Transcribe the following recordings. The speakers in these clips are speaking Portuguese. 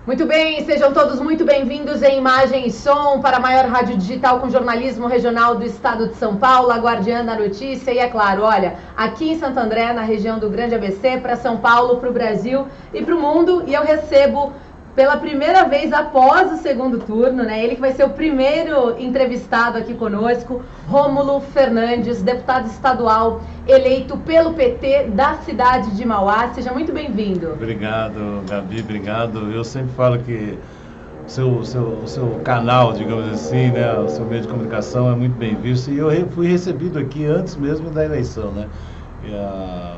Muito bem, sejam todos muito bem-vindos em Imagem e Som para a maior rádio digital com jornalismo regional do estado de São Paulo, a guardiã da notícia. E é claro, olha, aqui em Santo André, na região do Grande ABC, para São Paulo, para o Brasil e para o mundo. E eu recebo pela primeira vez após o segundo turno, né? Ele que vai ser o primeiro entrevistado aqui conosco, Rômulo Fernandes, deputado estadual eleito pelo PT da cidade de Mauá. Seja muito bem-vindo. Obrigado, Gabi, obrigado. Eu sempre falo que o seu canal, digamos assim, né, o seu meio de comunicação é muito bem visto, e eu fui recebido aqui antes mesmo da eleição, né?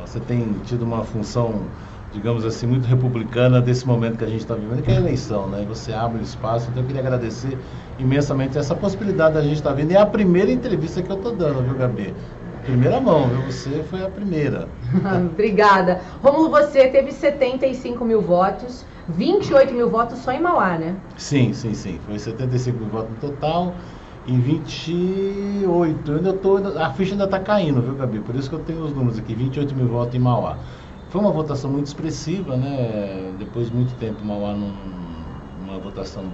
Você tem tido uma função, digamos assim, muito republicana desse momento que a gente está vivendo, que é a eleição, né? Você abre espaço, então eu queria agradecer imensamente essa possibilidade da gente estar vendo. E é a primeira entrevista que eu estou dando, viu, Gabi? Primeira mão, viu? Você foi a primeira. Obrigada. Rômulo, você teve 75 mil votos, 28 mil votos só em Mauá, né? Sim. Foi 75 mil votos no total. Em 28, a ficha ainda está caindo, viu, Gabi? Por isso que eu tenho os números aqui, 28 mil votos em Mauá. Foi uma votação muito expressiva, né? Depois de muito tempo, Mauá numa votação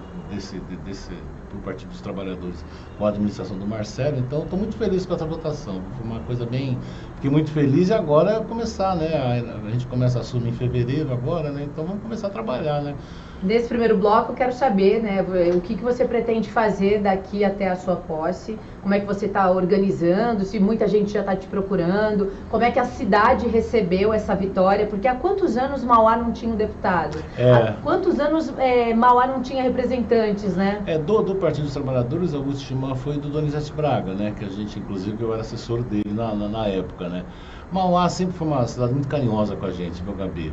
por Partido dos Trabalhadores com a administração do Marcelo. Então, estou muito feliz com essa votação. Foi uma coisa bem... Fiquei muito feliz, e agora começar, né? A gente começa a assumir em fevereiro agora, né? Então, vamos começar a trabalhar, né? Nesse primeiro bloco, eu quero saber, né, o que você pretende fazer daqui até a sua posse, como é que você está organizando, se muita gente já está te procurando, como é que a cidade recebeu essa vitória, porque há quantos anos Mauá não tinha um deputado? Há quantos anos Mauá não tinha representantes, né? Do Partido dos Trabalhadores, Augusto Chimã foi do Donizete Braga, né, que a gente, inclusive, eu era assessor dele na época, né. Mauá sempre foi uma cidade muito carinhosa com a gente, meu Gabi.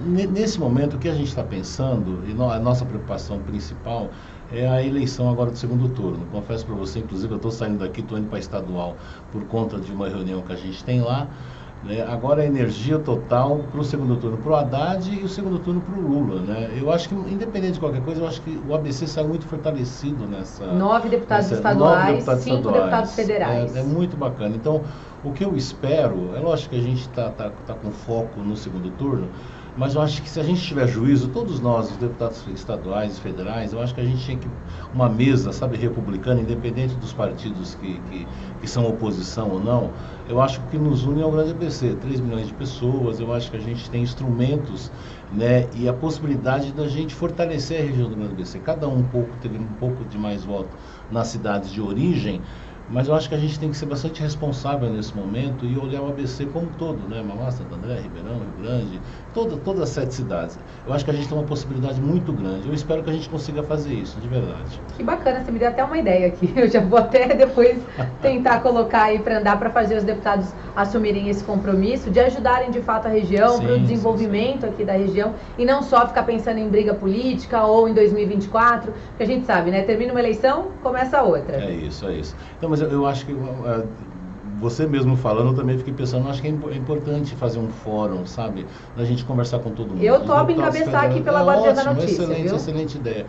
Nesse momento, o que a gente está pensando, e a nossa preocupação principal, é a eleição agora do segundo turno. Confesso para você, inclusive, eu estou saindo daqui, estou indo para a estadual por conta de uma reunião que a gente tem lá. Agora a energia total para o segundo turno para o Haddad e o segundo turno para o Lula, né? Eu acho que, independente de qualquer coisa, eu acho que o ABC saiu muito fortalecido nessa... 9 deputados estaduais, 5 deputados federais. É muito bacana. Então, o que eu espero, é lógico que a gente tá com foco no segundo turno, mas eu acho que se a gente tiver juízo, todos nós, os deputados estaduais e federais, eu acho que a gente tinha que uma mesa, sabe, republicana, independente dos partidos que são oposição ou não. Eu acho que o que nos une é o grande ABC, 3 milhões de pessoas. Eu acho que a gente tem instrumentos, né, e a possibilidade da gente fortalecer a região do grande ABC. Cada um teve um pouco de mais voto nas cidades de origem, mas eu acho que a gente tem que ser bastante responsável nesse momento e olhar o ABC como um todo, né? Mauá, Santo André, Ribeirão, Rio Grande, todas as 7 cidades. Eu acho que a gente tem uma possibilidade muito grande. Eu espero que a gente consiga fazer isso, de verdade. Que bacana, você me deu até uma ideia aqui. Eu já vou até depois tentar colocar aí para andar, para fazer os deputados assumirem esse compromisso de ajudarem de fato a região, para o desenvolvimento aqui da região, e não só ficar pensando em briga política ou em 2024, porque a gente sabe, né? Termina uma eleição, começa outra. É isso. Então, mas eu acho que você mesmo falando, eu também fiquei pensando, acho que é importante fazer um fórum, sabe? Da gente conversar com todo mundo. Eu topo encabeçar aqui pela guardiã da notícia, excelente ideia.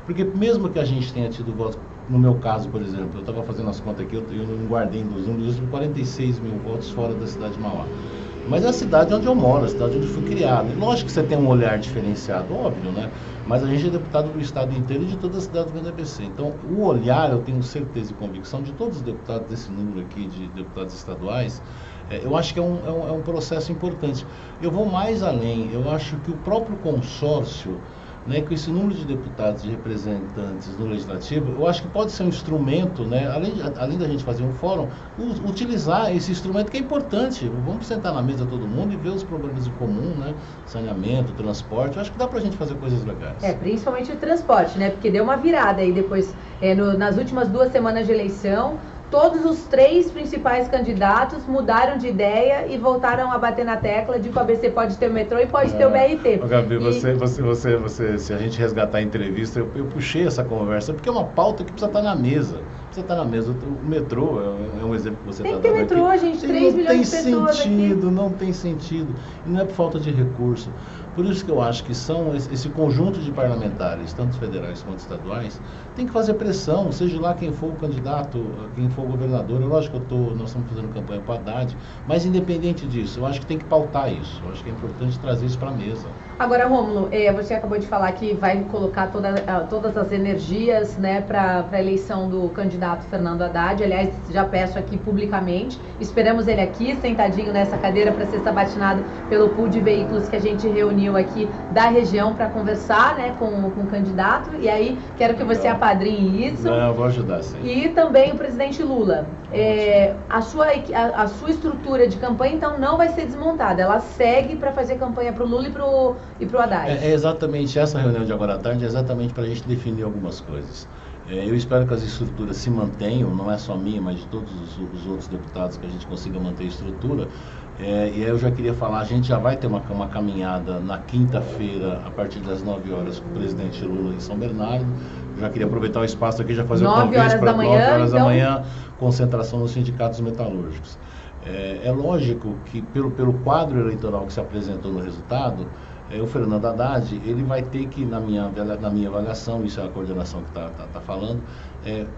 Porque mesmo que a gente tenha tido votos, no meu caso, por exemplo, eu estava fazendo as contas aqui, eu não guardei dos números, 46 mil votos fora da cidade de Mauá. Mas é a cidade onde eu moro, a cidade onde eu fui criado. E lógico que você tem um olhar diferenciado, óbvio, né? Mas a gente é deputado do estado inteiro e de todas as cidades do Grande ABC. Então, o olhar, eu tenho certeza e convicção de todos os deputados desse número aqui, de deputados estaduais, eu acho que é um processo importante. Eu vou mais além, eu acho que o próprio consórcio, né, com esse número de deputados e representantes no Legislativo, eu acho que pode ser um instrumento, né, além da gente fazer um fórum, utilizar esse instrumento que é importante. Vamos sentar na mesa todo mundo e ver os problemas em comum, né, saneamento, transporte. Eu acho que dá pra gente fazer coisas legais. Principalmente o transporte, né, porque deu uma virada aí depois, nas últimas 2 semanas de eleição. Todos os 3 principais candidatos mudaram de ideia e voltaram a bater na tecla de que o ABC pode ter o metrô e pode ter o BRT. Gabi, você, se a gente resgatar a entrevista, eu puxei essa conversa, porque é uma pauta que precisa estar na mesa. O metrô é um exemplo que você está dando. Tem que ter metrô, aqui. gente, 3 milhões de pessoas aqui. Não tem sentido. E não é por falta de recurso. Por isso que eu acho que esse conjunto de parlamentares, tanto federais quanto estaduais, tem que fazer pressão, seja lá quem for o candidato, quem for o governador. Lógico que nós estamos fazendo campanha para o Haddad, mas independente disso, eu acho que tem que pautar isso. Eu acho que é importante trazer isso para a mesa. Agora, Rômulo, você acabou de falar que vai colocar todas as energias, né, para a eleição do candidato Fernando Haddad. Aliás, já peço aqui publicamente, esperamos ele aqui, sentadinho nessa cadeira, para ser sabatinado pelo pool de veículos que a gente reuniu aqui da região para conversar, né, com o candidato. E aí, quero que você apadrinhe isso. Não, eu vou ajudar, sim. E também o presidente Lula. A sua estrutura de campanha, então, não vai ser desmontada. Ela segue para fazer campanha para o Lula e para o Haddad. É exatamente essa reunião de agora à tarde, é exatamente para a gente definir algumas coisas. Eu espero que as estruturas se mantenham, não é só minha, mas de todos os outros deputados, que a gente consiga manter a estrutura. E aí eu já queria falar, a gente já vai ter uma caminhada na quinta-feira, a partir das 9 horas, com o presidente Lula em São Bernardo. Eu já queria aproveitar o espaço aqui e já fazer o convite para 9 horas da manhã, concentração nos sindicatos metalúrgicos. É lógico que pelo quadro eleitoral que se apresentou no resultado, o Fernando Haddad, ele vai ter que, na minha avaliação, isso é a coordenação que está falando,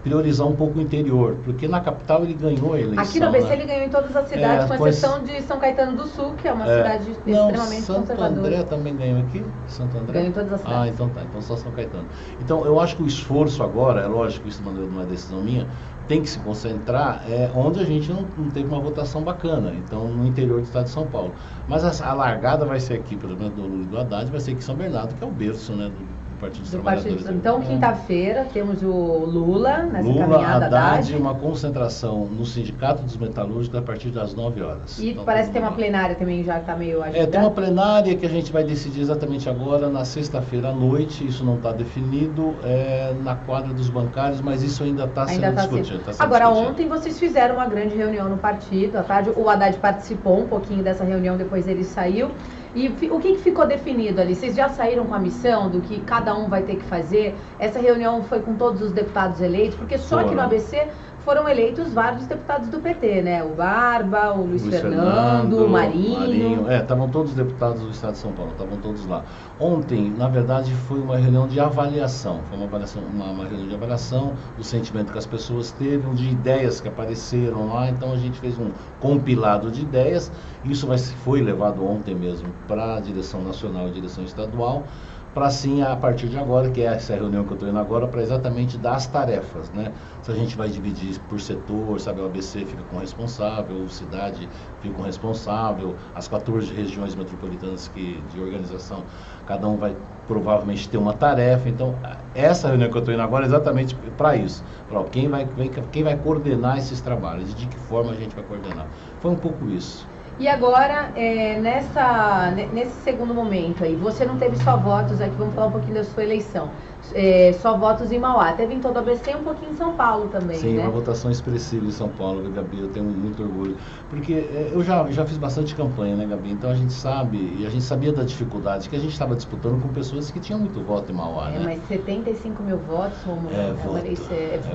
priorizar um pouco o interior, porque na capital ele ganhou a eleição. Aqui no ABC, né? Ele ganhou em todas as cidades, com exceção de São Caetano do Sul, que é uma cidade extremamente conservadora. Santo André também ganhou aqui? Santo André? Ganhou em todas as cidades. Então tá, então só São Caetano. Então eu acho que o esforço agora, é lógico, isso não é decisão minha, tem que se concentrar onde a gente não teve uma votação bacana, então no interior do estado de São Paulo. Mas a largada vai ser aqui, pelo menos do Lula e do Haddad, vai ser aqui em São Bernardo, que é o berço, né, do Partido dos Trabalhadores. Então, quinta-feira, temos o Lula nessa caminhada. Haddad, uma concentração no Sindicato dos Metalúrgicos a partir das 9 horas. E então, parece que tem uma plenária também, já está meio agitada. Tem uma plenária que a gente vai decidir exatamente agora, na sexta-feira à noite, isso não está definido, na quadra dos bancários, mas isso ainda está sendo discutido. Agora, ontem vocês fizeram uma grande reunião no partido, à tarde o Haddad participou um pouquinho dessa reunião, depois ele saiu. E o que ficou definido ali? Vocês já saíram com a missão do que cada um vai ter que fazer? Essa reunião foi com todos os deputados eleitos? Porque só aqui no ABC foram eleitos vários deputados do PT, né? O Barba, o Luiz Fernando, o Marinho. Estavam todos os deputados do estado de São Paulo, estavam todos lá. Ontem, na verdade, foi uma reunião de avaliação. Foi uma reunião de avaliação do sentimento que as pessoas teve, de ideias que apareceram lá. Então a gente fez um compilado de ideias. Isso foi levado ontem mesmo para a direção nacional e direção estadual, para assim, a partir de agora, que é essa reunião que eu estou indo agora, para exatamente dar as tarefas, né? Se a gente vai dividir por setor, sabe, o ABC fica com responsável, o cidade fica com responsável, as 14 regiões metropolitanas de organização, cada um vai provavelmente ter uma tarefa. Então, essa reunião que eu estou indo agora é exatamente para isso. Para quem vai coordenar esses trabalhos e de que forma a gente vai coordenar. Foi um pouco isso. E agora, nesse segundo momento aí, você não teve só votos aqui, vamos falar um pouquinho da sua eleição, só votos em Mauá, teve em todo o ABC e um pouquinho em São Paulo também, Sim, né? Uma votação expressiva em São Paulo, Gabi, eu tenho muito orgulho, porque eu já fiz bastante campanha, né, Gabi, então a gente sabe, e a gente sabia da dificuldade, que a gente estava disputando com pessoas que tinham muito voto em Mauá, né? Mas 75 mil votos, voto.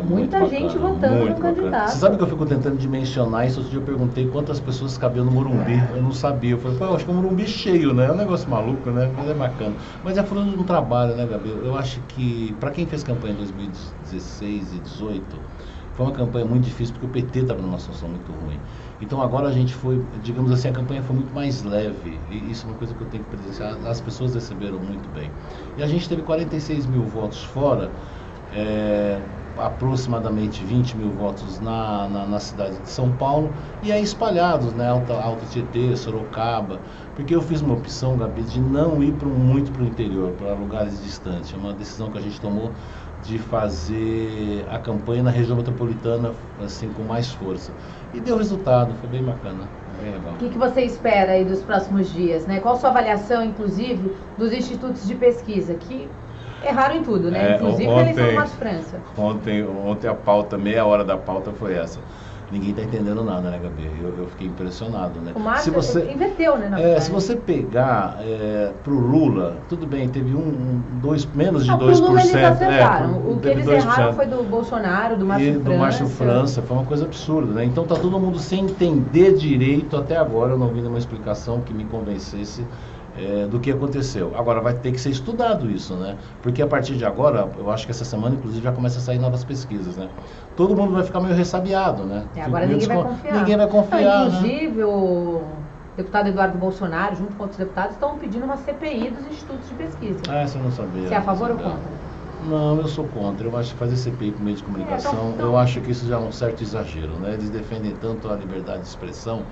Muita gente votando no candidato. Você sabe que eu fico tentando dimensionar isso? Outro dia eu perguntei quantas pessoas cabiam no Morumbi, eu não sabia, eu falei, eu acho que é um Morumbi cheio, né? É um negócio maluco, né? Mas é bacana. Mas é falando de um trabalho, né, Gabi? Eu acho que, para quem fez campanha em 2016 e 2018, foi uma campanha muito difícil, porque o PT estava numa situação muito ruim. Então agora a gente foi, digamos assim, a campanha foi muito mais leve, e isso é uma coisa que eu tenho que presenciar, as pessoas receberam muito bem. E a gente teve 46 mil votos fora, aproximadamente 20 mil votos na cidade de São Paulo, e aí espalhados, né, Alto Tietê, Sorocaba, porque eu fiz uma opção, Gabi, de não ir muito para o interior, para lugares distantes. É uma decisão que a gente tomou de fazer a campanha na região metropolitana, assim, com mais força. E deu resultado, foi bem bacana. Bem legal. O que você espera aí dos próximos dias, né? Qual a sua avaliação, inclusive, dos institutos de pesquisa, que erraram em tudo, né? Inclusive a eleição do Márcio França. Ontem a pauta, meia hora da pauta foi essa. Ninguém está entendendo nada, né, Gabi? Eu fiquei impressionado, né? O Márcio inverteu, né? Se você pegar pro Lula, tudo bem, teve menos de 2%. Pro Lula eles acertaram. O que eles erraram foi do Bolsonaro, do Márcio França. Do Márcio França, foi uma coisa absurda, né? Então tá todo mundo sem entender direito, até agora eu não vi nenhuma explicação que me convencesse do que aconteceu. Agora vai ter que ser estudado isso, né? Porque a partir de agora, eu acho que essa semana, inclusive, já começa a sair novas pesquisas, né? Todo mundo vai ficar meio ressabiado, né? Agora ninguém vai confiar. Ninguém vai confiar, inclusive, né? deputado Eduardo Bolsonaro, junto com outros deputados, estão pedindo uma CPI dos institutos de pesquisa. Essa eu não sabia. Você é a favor ou contra? Não, eu sou contra. Eu acho que fazer CPI por meio de comunicação, eu acho que isso já é um certo exagero, né? Eles defendem tanto a liberdade de expressão,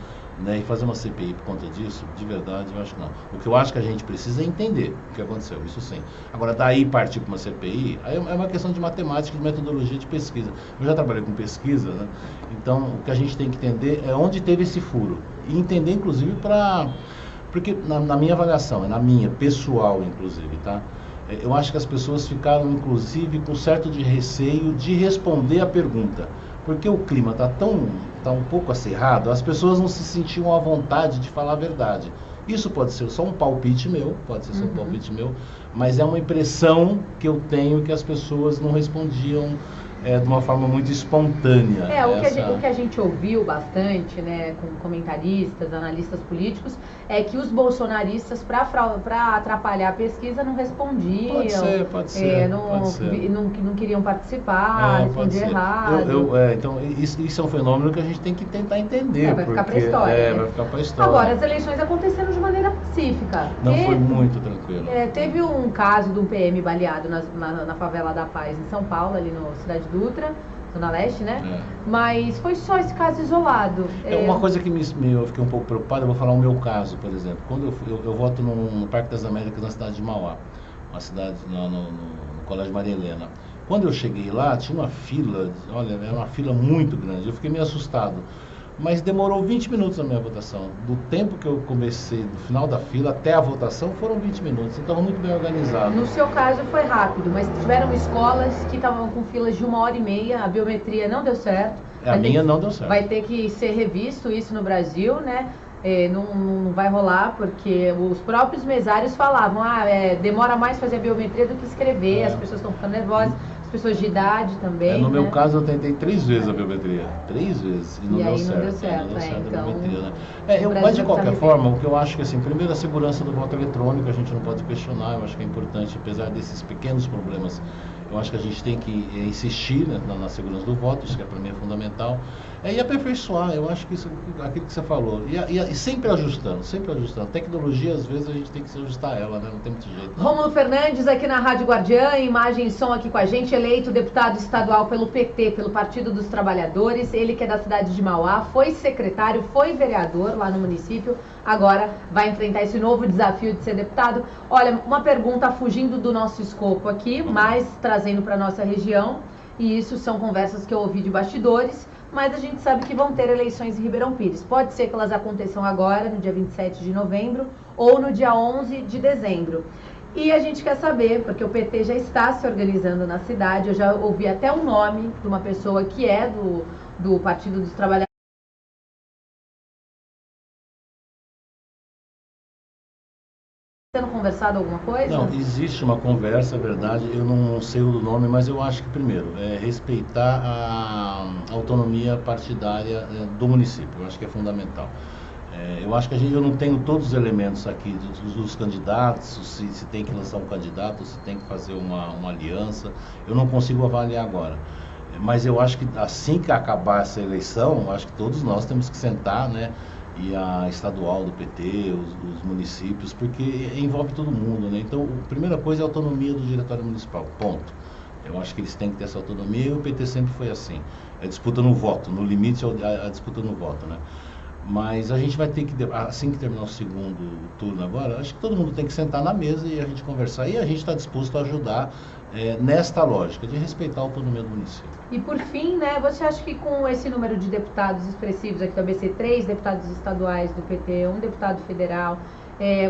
né? E fazer uma CPI por conta disso, de verdade, eu acho que não. O que eu acho que a gente precisa é entender o que aconteceu, isso sim. Agora, daí partir para uma CPI, aí é uma questão de matemática, de metodologia de pesquisa. Eu já trabalhei com pesquisa, né? Então, o que a gente tem que entender é onde teve esse furo. E entender, inclusive, porque na minha avaliação, na minha, pessoal, inclusive, tá? Eu acho que as pessoas ficaram, inclusive, com certo de receio de responder a pergunta. Porque o clima tá um pouco acirrado, as pessoas não se sentiam à vontade de falar a verdade. Isso pode ser só um palpite meu, mas é uma impressão que eu tenho que as pessoas não respondiam de uma forma muito espontânea. O que a gente ouviu bastante, né, com comentaristas, analistas políticos, é que os bolsonaristas, para atrapalhar a pesquisa, não respondiam. Pode ser. Não queriam participar, respondiam errado. Então, isso é um fenômeno que a gente tem que tentar entender. Vai ficar para a história. Vai ficar para a história. Agora, as eleições aconteceram de maneira pacífica. Foi muito tranquilo. Teve um caso de um PM baleado na favela da Paz, em São Paulo, ali no Cidade Dutra, Zona Leste, né? Mas foi só esse caso isolado. Uma coisa que eu fiquei um pouco preocupado, eu vou falar o meu caso, por exemplo. Quando eu voto no Parque das Américas, na cidade de Mauá, uma cidade no Colégio Maria Helena. Quando eu cheguei lá, tinha uma fila, era uma fila muito grande, eu fiquei meio assustado. Mas demorou 20 minutos a minha votação. Do tempo que eu comecei, do final da fila até a votação, foram 20 minutos. Então, muito bem organizado. No seu caso foi rápido, mas tiveram escolas que estavam com filas de 1h30, a biometria não deu certo. A minha não deu certo. Vai ter que ser revisto isso no Brasil, né? Não vai rolar, porque os próprios mesários falavam, demora mais fazer a biometria do que escrever, as pessoas estão ficando nervosas. Pessoas de idade também. No meu caso, eu tentei 3 vezes a biometria. 3 vezes. E não deu certo. Não deu certo, a biometria, né? Mas de qualquer forma, o que eu acho que, assim, primeiro a segurança do voto eletrônico, a gente não pode questionar, eu acho que é importante, apesar desses pequenos problemas, eu acho que a gente tem que insistir, né, na segurança do voto, isso que para mim é fundamental. E aperfeiçoar, eu acho que isso, aquilo que você falou. E sempre ajustando, sempre ajustando. Tecnologia, às vezes, a gente tem que se ajustar a ela, né? Não tem muito jeito. Rômulo Fernandes, aqui na Rádio Guardiã, imagem e som aqui com a gente, eleito deputado estadual pelo PT, pelo Partido dos Trabalhadores. Ele que é da cidade de Mauá, foi secretário, foi vereador lá no município, agora vai enfrentar esse novo desafio de ser deputado. Olha, uma pergunta fugindo do nosso escopo aqui, mas trazendo para a nossa região, e isso são conversas que eu ouvi de bastidores, mas a gente sabe que vão ter eleições em Ribeirão Pires. Pode ser que elas aconteçam agora, no dia 27 de novembro, ou no dia 11 de dezembro. E a gente quer saber, porque o PT já está se organizando na cidade, eu já ouvi até o nome de uma pessoa que é do Partido dos Trabalhadores. Tendo conversado alguma coisa? Não, existe uma conversa, é verdade, eu não sei o nome, mas eu acho que, primeiro, respeitar a autonomia partidária do município, eu acho que é fundamental. Eu acho que eu não tenho todos os elementos aqui dos candidatos, se tem que lançar um candidato, se tem que fazer uma aliança, eu não consigo avaliar agora. Mas eu acho que assim que acabar essa eleição, eu acho que todos nós temos que sentar, né? E a estadual do PT, os municípios, porque envolve todo mundo, né? Então, a primeira coisa é a autonomia do diretório municipal, ponto. Eu acho que eles têm que ter essa autonomia e o PT sempre foi assim. É disputa no voto, no limite a disputa no voto, né? Mas a gente vai ter que, assim que terminar o segundo turno agora, acho que todo mundo tem que sentar na mesa e a gente conversar. E a gente está disposto a ajudar nesta lógica de respeitar a autonomia do município. E por fim, né, você acha que com esse número de deputados expressivos aqui do ABC, 3 deputados estaduais do PT, 1 deputado federal,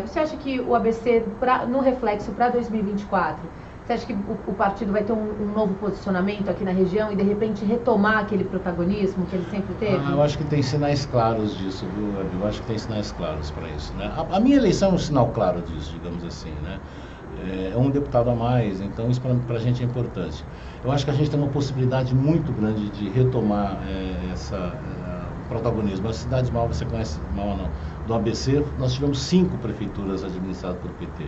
você acha que o ABC, no reflexo para 2024, você acha que o partido vai ter um novo posicionamento aqui na região e de repente retomar aquele protagonismo que ele sempre teve? Eu acho que tem sinais claros disso, viu? Eu acho que tem sinais claros para isso, né? A minha eleição é um sinal claro disso, digamos assim, né? É um deputado a mais, então isso para a gente é importante. Eu acho que a gente tem uma possibilidade muito grande de retomar o protagonismo. A cidade de Mauá, você conhece Mauá não? Do ABC, nós tivemos 5 prefeituras administradas pelo PT.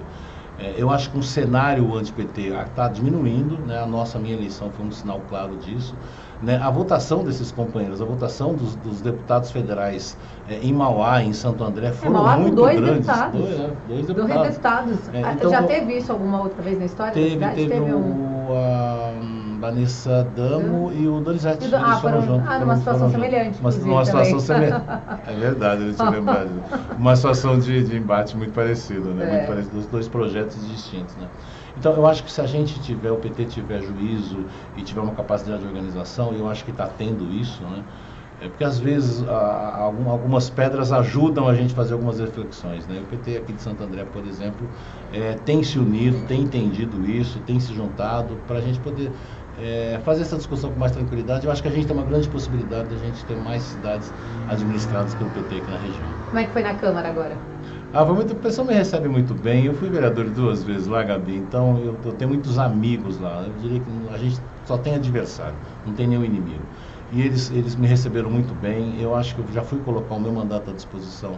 Eu acho que um cenário anti-PT está diminuindo, né? A minha eleição foi um sinal claro disso. Né? A votação desses companheiros, a votação dos deputados federais em Mauá, em Santo André, foram Mauá muito dois grandes. Deputados. Dois deputados. Então, já teve isso alguma outra vez na história da cidade? Teve a Vanessa Damo e o Donizete. Foram juntos. Numa situação semelhante. Uma situação semelhante. É verdade, eu tinha lembrado. Uma situação de embate muito parecida, né? Muito parecido, dos dois projetos distintos, né? Então, eu acho que se a gente tiver, o PT tiver juízo e tiver uma capacidade de organização, e eu acho que está tendo isso, né? Porque às vezes algumas pedras ajudam a gente a fazer algumas reflexões, né? O PT aqui de Santo André, por exemplo, tem se unido, tem entendido isso, tem se juntado para a gente poder fazer essa discussão com mais tranquilidade. Eu acho que a gente tem uma grande possibilidade de a gente ter mais cidades administradas pelo PT aqui na região. Como é que foi na Câmara agora? O pessoal me recebe muito bem. Eu fui vereador 2 vezes lá, Gabi, então eu tenho muitos amigos lá. Eu diria que a gente só tem adversário, não tem nenhum inimigo. E eles me receberam muito bem. Eu acho que eu já fui colocar o meu mandato à disposição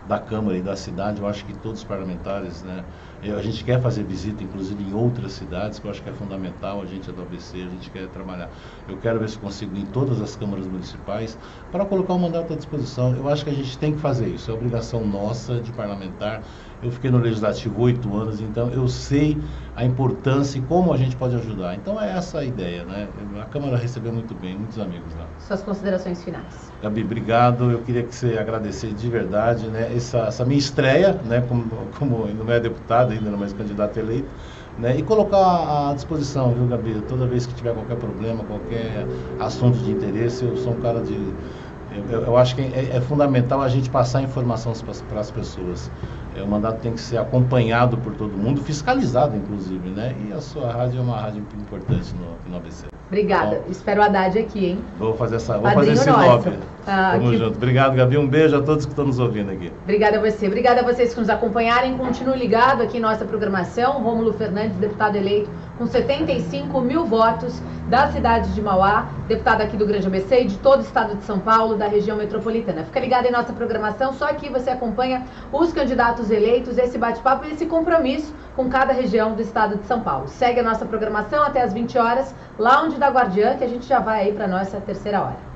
da Câmara e da cidade. Eu acho que todos os parlamentares, né? A gente quer fazer visita, inclusive, em outras cidades, que eu acho que é fundamental. A gente é do ABC, a gente quer trabalhar. Eu quero ver se consigo ir em todas as câmaras municipais para colocar o mandato à disposição. Eu acho que a gente tem que fazer isso. É obrigação nossa de parlamentar. Eu fiquei no Legislativo 8 anos, então eu sei a importância e como a gente pode ajudar. Então é essa a ideia, né? A Câmara recebeu muito bem, muitos amigos lá. Suas considerações finais. Gabi, obrigado. Eu queria que você agradecer de verdade, né? Essa minha estreia, né? Como não é deputado ainda, mas candidato eleito, né? E colocar à disposição, viu, Gabi? Toda vez que tiver qualquer problema, qualquer assunto de interesse, eu sou um cara de... Eu acho que é fundamental a gente passar informação para as pessoas. O mandato tem que ser acompanhado por todo mundo, fiscalizado, inclusive, né? E a sua rádio é uma rádio importante no ABC. Obrigada. Bom, espero o Haddad aqui, hein? Vou fazer esse lobby. Tamo junto. Obrigado, Gabi. Um beijo a todos que estão nos ouvindo aqui. Obrigada a você. Obrigada a vocês que nos acompanharem. Continue ligado aqui em nossa programação. Rômulo Fernandes, deputado eleito com 75 mil votos da cidade de Mauá, deputado aqui do Grande ABC e de todo o estado de São Paulo, da região metropolitana. Fica ligado em nossa programação. Só aqui você acompanha os candidatos eleitos, esse bate-papo e esse compromisso com cada região do estado de São Paulo. Segue a nossa programação até às 20 horas, Lounge da Guardiã, que a gente já vai aí para a nossa terceira hora.